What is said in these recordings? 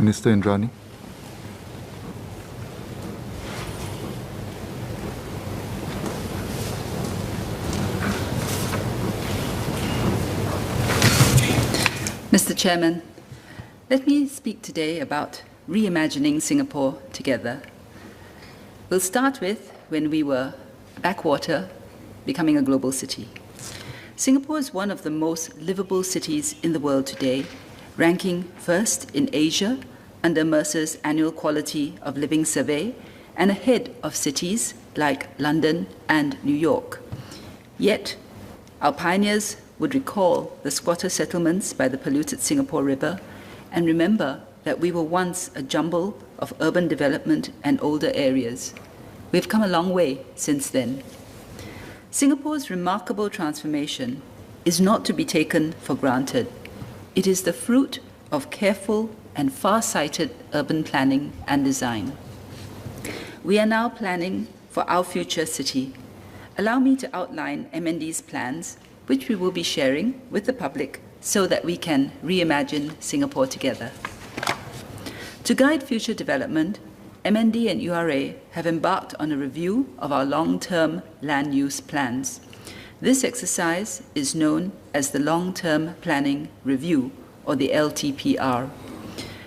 Minister Indranee. Mr. Chairman, let me speak today about reimagining Singapore together. We'll start with when we were a backwater, becoming a global city. Singapore is one of the most livable cities in the world today, ranking first in Asia under Mercer's annual Quality of Living survey and ahead of cities like London and New York. Yet, our pioneers would recall the squatter settlements by the polluted Singapore River and remember that we were once a jumble of urban development and older areas. We've come a long way since then. Singapore's remarkable transformation is not to be taken for granted. It is the fruit of careful and far-sighted urban planning and design. We are now planning for our future city. Allow me to outline MND's plans, which we will be sharing with the public so that we can reimagine Singapore together. To guide future development, MND and URA have embarked on a review of our long-term land use plans. This exercise is known as the Long-Term Planning Review, or the LTPR.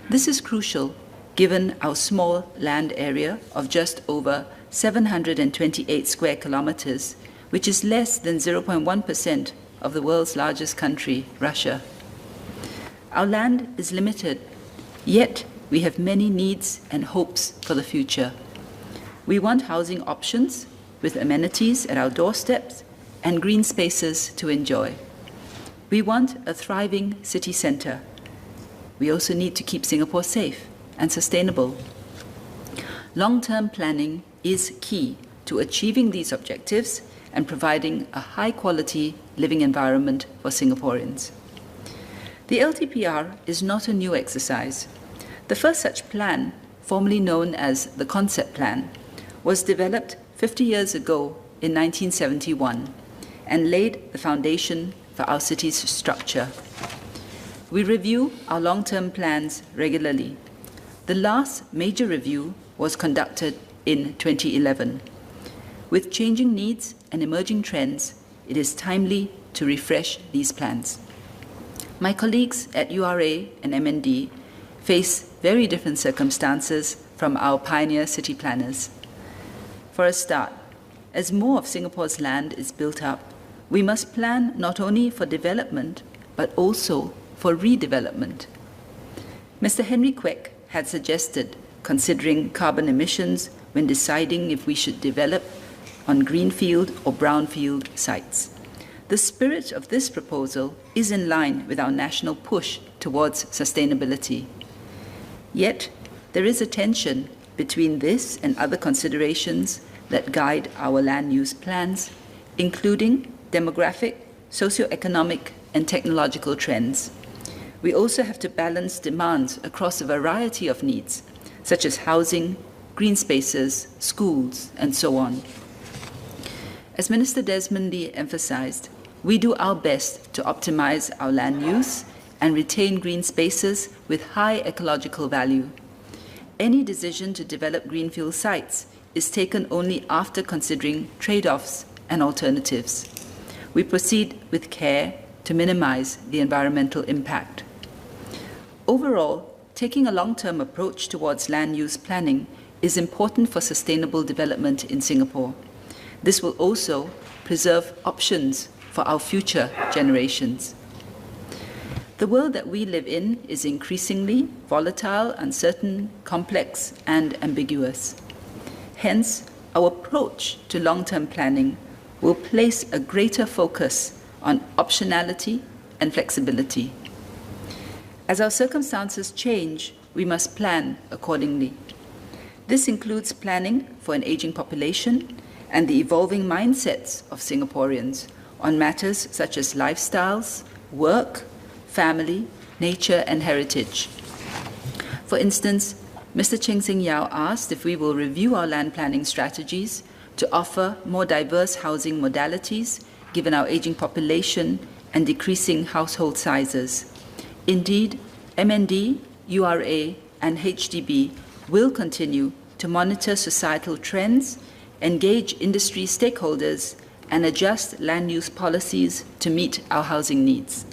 This is crucial given our small land area of just over 728 square kilometers, which is less than 0.1% of the world's largest country, Russia. Our land is limited, yet we have many needs and hopes for the future. We want housing options with amenities at our doorsteps and green spaces to enjoy. We want a thriving city centre. We also need to keep Singapore safe and sustainable. Long-term planning is key to achieving these objectives and providing a high-quality living environment for Singaporeans. The LTPR is not a new exercise. The first such plan, formerly known as the Concept Plan, was developed 50 years ago in 1971 and laid the foundation for our city's structure. We review our long-term plans regularly. The last major review was conducted in 2011. With changing needs and emerging trends, it is timely to refresh these plans. My colleagues at URA and MND face very different circumstances from our pioneer city planners. For a start, as more of Singapore's land is built up, we must plan not only for development, but also for redevelopment. Mr. Henry Kwek had suggested considering carbon emissions when deciding if we should develop on greenfield or brownfield sites. The spirit of this proposal is in line with our national push towards sustainability. Yet, there is a tension between this and other considerations that guide our land use plans, including demographic, socioeconomic, and technological trends. We also have to balance demands across a variety of needs, such as housing, green spaces, schools, and so on. As Minister Desmond Lee emphasized, we do our best to optimize our land use and retain green spaces with high ecological value. Any decision to develop greenfield sites is taken only after considering trade-offs and alternatives. We proceed with care to minimize the environmental impact. Overall, taking a long-term approach towards land use planning is important for sustainable development in Singapore. This will also preserve options for our future generations. The world that we live in is increasingly volatile, uncertain, complex, and ambiguous. Hence, our approach to long-term planning will place a greater focus on optionality and flexibility. As our circumstances change, we must plan accordingly. This includes planning for an aging population and the evolving mindsets of Singaporeans on matters such as lifestyles, work, family, nature, and heritage. For instance, Mr. Cheng Sing Yao asked if we will review our land planning strategies to offer more diverse housing modalities given our aging population and decreasing household sizes. Indeed, MND, URA, and HDB will continue to monitor societal trends, engage industry stakeholders, and adjust land use policies to meet our housing needs.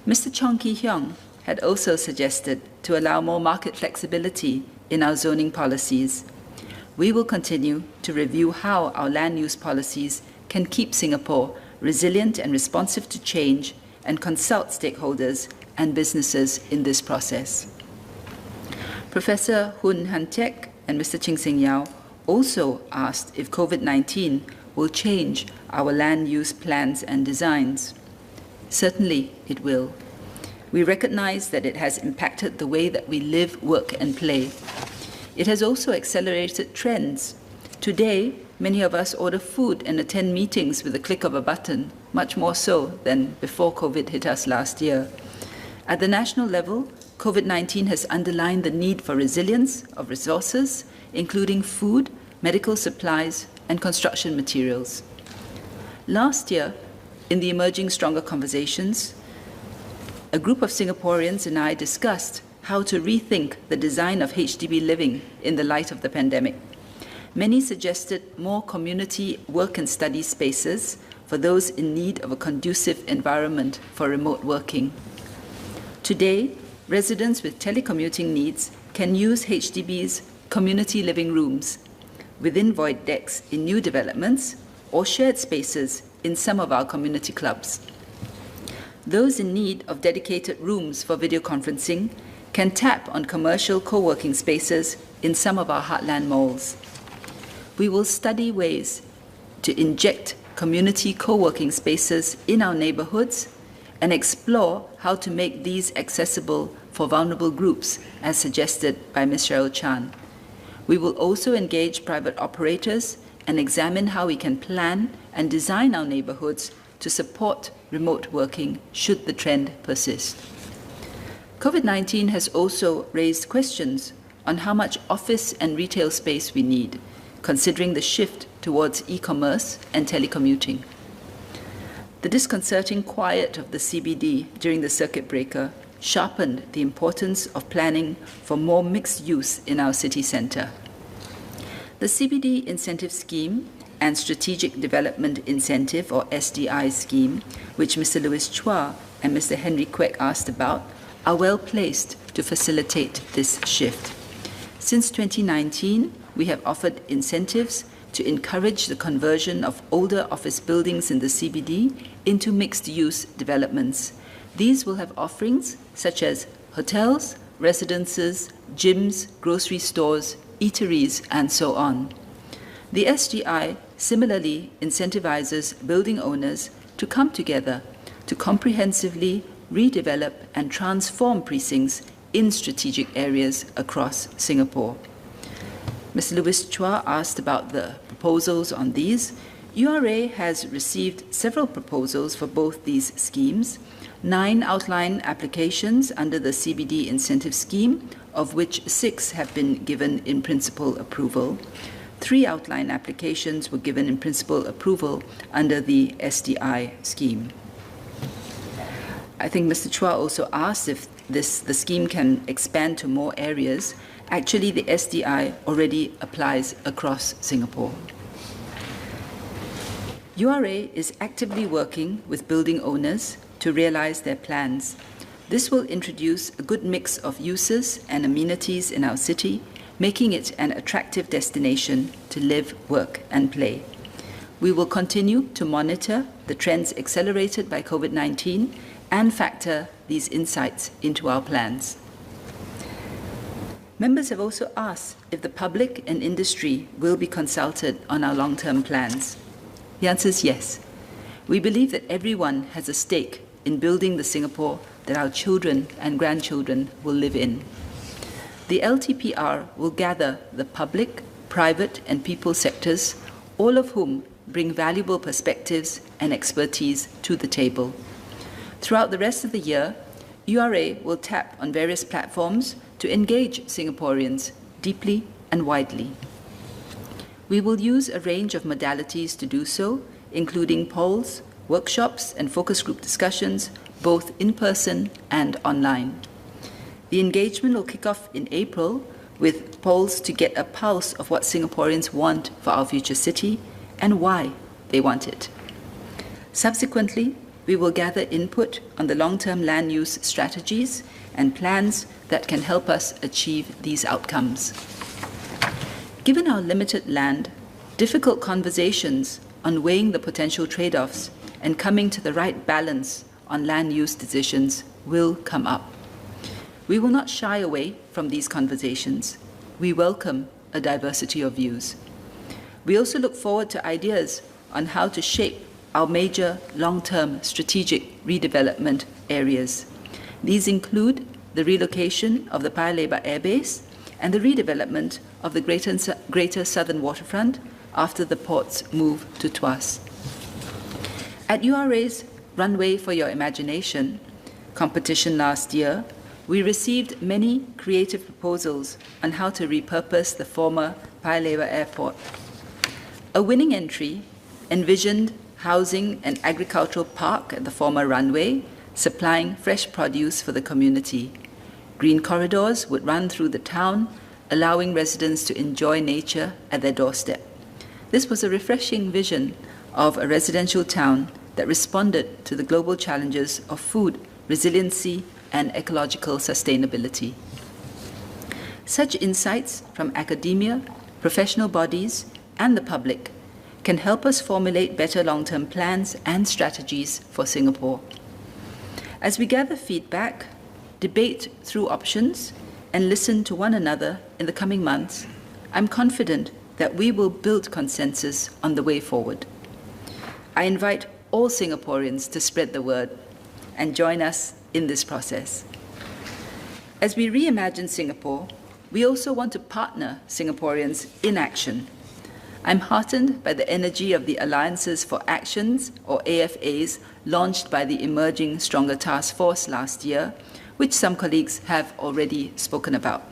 Mr. Chong Ki-hyung had also suggested to allow more market flexibility in our zoning policies. We will continue to review how our land use policies can keep Singapore resilient and responsive to change and consult stakeholders and businesses in this process. Professor Hun Han-tek and Mr. Ching Seng Yao also asked if COVID-19 will change our land use plans and designs. Certainly it will. We recognize that it has impacted the way that we live, work, and play. It has also accelerated trends. Today, many of us order food and attend meetings with a click of a button, much more so than before COVID hit us last year. At the national level, COVID-19 has underlined the need for resilience of resources, including food, medical supplies, and construction materials. Last year, in the Emerging Stronger Conversations, a group of Singaporeans and I discussed how to rethink the design of HDB living in the light of the pandemic. Many suggested more community work and study spaces for those in need of a conducive environment for remote working. Today, residents with telecommuting needs can use HDB's community living rooms within void decks in new developments or shared spaces in some of our community clubs. Those in need of dedicated rooms for video conferencing can tap on commercial co-working spaces in some of our heartland malls. We will study ways to inject community co-working spaces in our neighborhoods and explore how to make these accessible for vulnerable groups, as suggested by Ms. Cheryl Chan. We will also engage private operators and examine how we can plan and design our neighborhoods to support remote working should the trend persist. COVID-19 has also raised questions on how much office and retail space we need, considering the shift towards e-commerce and telecommuting. The disconcerting quiet of the CBD during the circuit breaker sharpened the importance of planning for more mixed use in our city centre. The CBD Incentive Scheme and Strategic Development Incentive, or SDI scheme, which Mr. Louis Chua and Mr. Henry Kwek asked about, are well placed to facilitate this shift. Since 2019, we have offered incentives to encourage the conversion of older office buildings in the CBD into mixed-use developments. These will have offerings such as hotels, residences, gyms, grocery stores, eateries, and so on. The SDI similarly incentivizes building owners to come together to comprehensively redevelop and transform precincts in strategic areas across Singapore. Mr. Louis Chua asked about the proposals on these. URA has received several proposals for both these schemes, 9 outline applications under the CBD incentive scheme, of which 6 have been given in principal approval. 3 outline applications were given in principal approval under the SDI scheme. I think Mr. Chua also asked if the scheme can expand to more areas. Actually, the SDI already applies across Singapore. URA is actively working with building owners to realize their plans. This will introduce a good mix of uses and amenities in our city, making it an attractive destination to live, work, and play. We will continue to monitor the trends accelerated by COVID-19 and factor these insights into our plans. Members have also asked if the public and industry will be consulted on our long-term plans. The answer is yes. We believe that everyone has a stake in building the Singapore that our children and grandchildren will live in. The LTPR will gather the public, private, and people sectors, all of whom bring valuable perspectives and expertise to the table. Throughout the rest of the year, URA will tap on various platforms to engage Singaporeans deeply and widely. We will use a range of modalities to do so, including polls, workshops, and focus group discussions, both in person and online. The engagement will kick off in April with polls to get a pulse of what Singaporeans want for our future city and why they want it. Subsequently, we will gather input on the long-term land use strategies and plans that can help us achieve these outcomes. Given our limited land, difficult conversations on weighing the potential trade-offs and coming to the right balance on land use decisions will come up. We will not shy away from these conversations. We welcome a diversity of views. We also look forward to ideas on how to shape our major long-term strategic redevelopment areas. These include the relocation of the Paya Lebar Air Base and the redevelopment of the Greater Southern Waterfront after the port's move to Tuas. At URA's Runway for Your Imagination competition last year, we received many creative proposals on how to repurpose the former Paya Lebar Airport. A winning entry envisioned housing an agricultural park at the former runway, supplying fresh produce for the community. Green corridors would run through the town, allowing residents to enjoy nature at their doorstep. This was a refreshing vision of a residential town that responded to the global challenges of food, resiliency, and ecological sustainability. Such insights from academia, professional bodies, and the public can help us formulate better long-term plans and strategies for Singapore. As we gather feedback, debate through options, and listen to one another in the coming months, I'm confident that we will build consensus on the way forward. I invite all Singaporeans to spread the word and join us in this process. As we reimagine Singapore, we also want to partner Singaporeans in action. I'm heartened by the energy of the Alliances for Actions, or AFAs, launched by the Emerging Stronger Task Force last year, which some colleagues have already spoken about.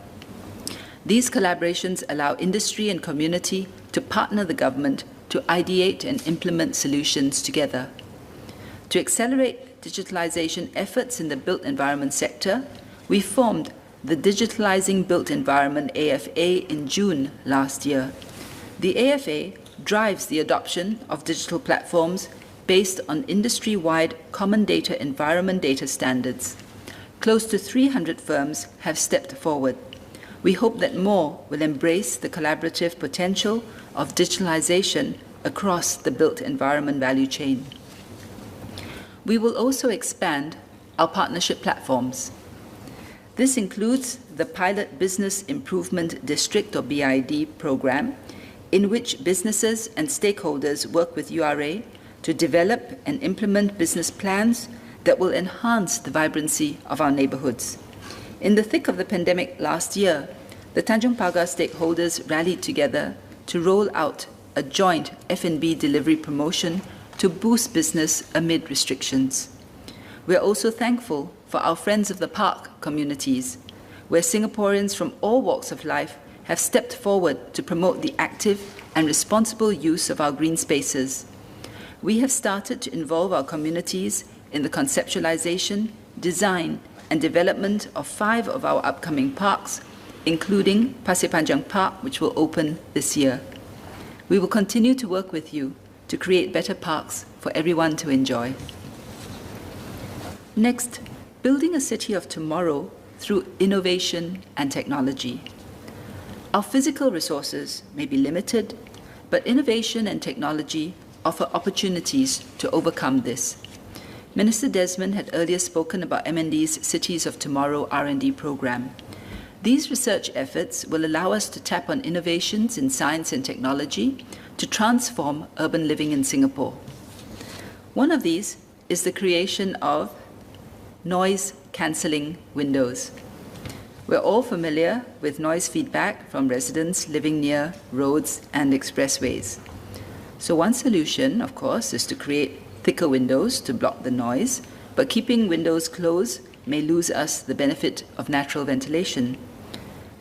These collaborations allow industry and community to partner the government to ideate and implement solutions together. To accelerate digitalization efforts in the built environment sector, we formed the Digitalizing Built Environment AFA in June last year. The AFA drives the adoption of digital platforms based on industry-wide common data environment data standards. Close to 300 firms have stepped forward. We hope that more will embrace the collaborative potential of digitalization across the built environment value chain. We will also expand our partnership platforms. This includes the Pilot Business Improvement District, or BID, program, in which businesses and stakeholders work with URA to develop and implement business plans that will enhance the vibrancy of our neighborhoods. In the thick of the pandemic last year, the Tanjong Pagar stakeholders rallied together to roll out a joint F&B delivery promotion to boost business amid restrictions. We are also thankful for our Friends of the Park communities, where Singaporeans from all walks of life have stepped forward to promote the active and responsible use of our green spaces. We have started to involve our communities in the conceptualization, design, and development of 5 of our upcoming parks, including Pasir Panjang Park, which will open this year. We will continue to work with you to create better parks for everyone to enjoy. Next, building a city of tomorrow through innovation and technology. Our physical resources may be limited, but innovation and technology offer opportunities to overcome this. Minister Desmond had earlier spoken about MND's Cities of Tomorrow R&D program. These research efforts will allow us to tap on innovations in science and technology to transform urban living in Singapore. One of these is the creation of noise-cancelling windows. We're all familiar with noise feedback from residents living near roads and expressways. So one solution, of course, is to create thicker windows to block the noise, but keeping windows closed may lose us the benefit of natural ventilation.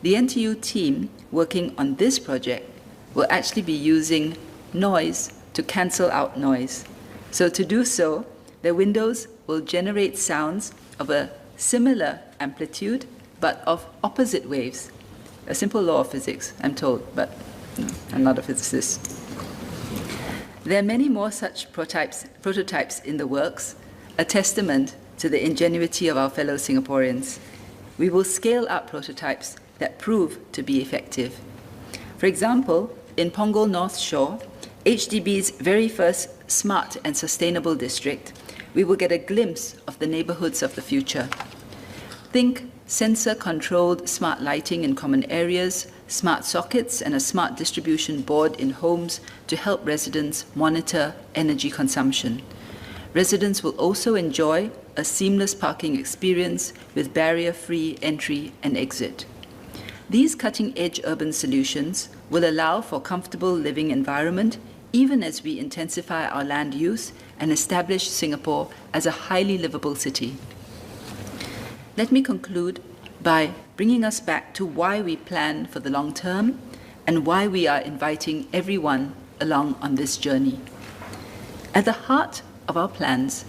The NTU team working on this project will actually be using noise to cancel out noise. So to do so, the windows will generate sounds of a similar amplitude but of opposite waves. A simple law of physics, I'm told, but no, I'm not a physicist. There are many more such prototypes in the works, a testament to the ingenuity of our fellow Singaporeans. We will scale up prototypes that prove to be effective. For example, in Punggol North Shore, HDB's very first smart and sustainable district, we will get a glimpse of the neighborhoods of the future. Think sensor-controlled smart lighting in common areas, smart sockets, and a smart distribution board in homes to help residents monitor energy consumption. Residents will also enjoy a seamless parking experience with barrier-free entry and exit. These cutting-edge urban solutions will allow for comfortable living environment even as we intensify our land use and establish Singapore as a highly livable city. Let me conclude by bringing us back to why we plan for the long term and why we are inviting everyone along on this journey. At the heart of our plans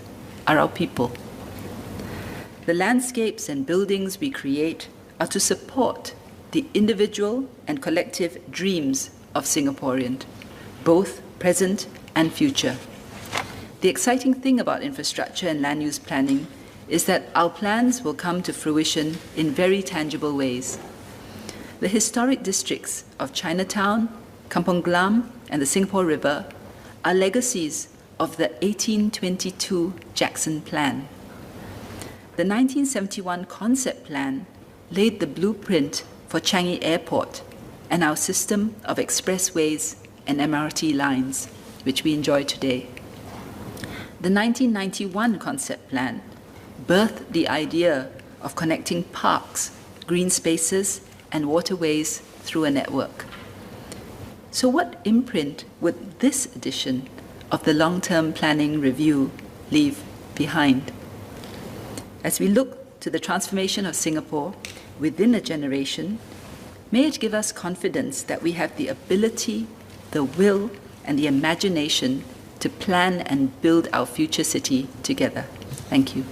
are our people. The landscapes and buildings we create are to support the individual and collective dreams of Singaporeans, both present and future. The exciting thing about infrastructure and land use planning is that our plans will come to fruition in very tangible ways. The historic districts of Chinatown, Kampong Glam, and the Singapore River are legacies of the 1822 Jackson Plan. The 1971 Concept Plan laid the blueprint for Changi Airport and our system of expressways and MRT lines, which we enjoy today. The 1991 Concept Plan birthed the idea of connecting parks, green spaces, and waterways through a network. So what imprint would this edition of the long-term planning review leave behind? As we look to the transformation of Singapore within a generation, may it give us confidence that we have the ability, the will, and the imagination to plan and build our future city together. Thank you.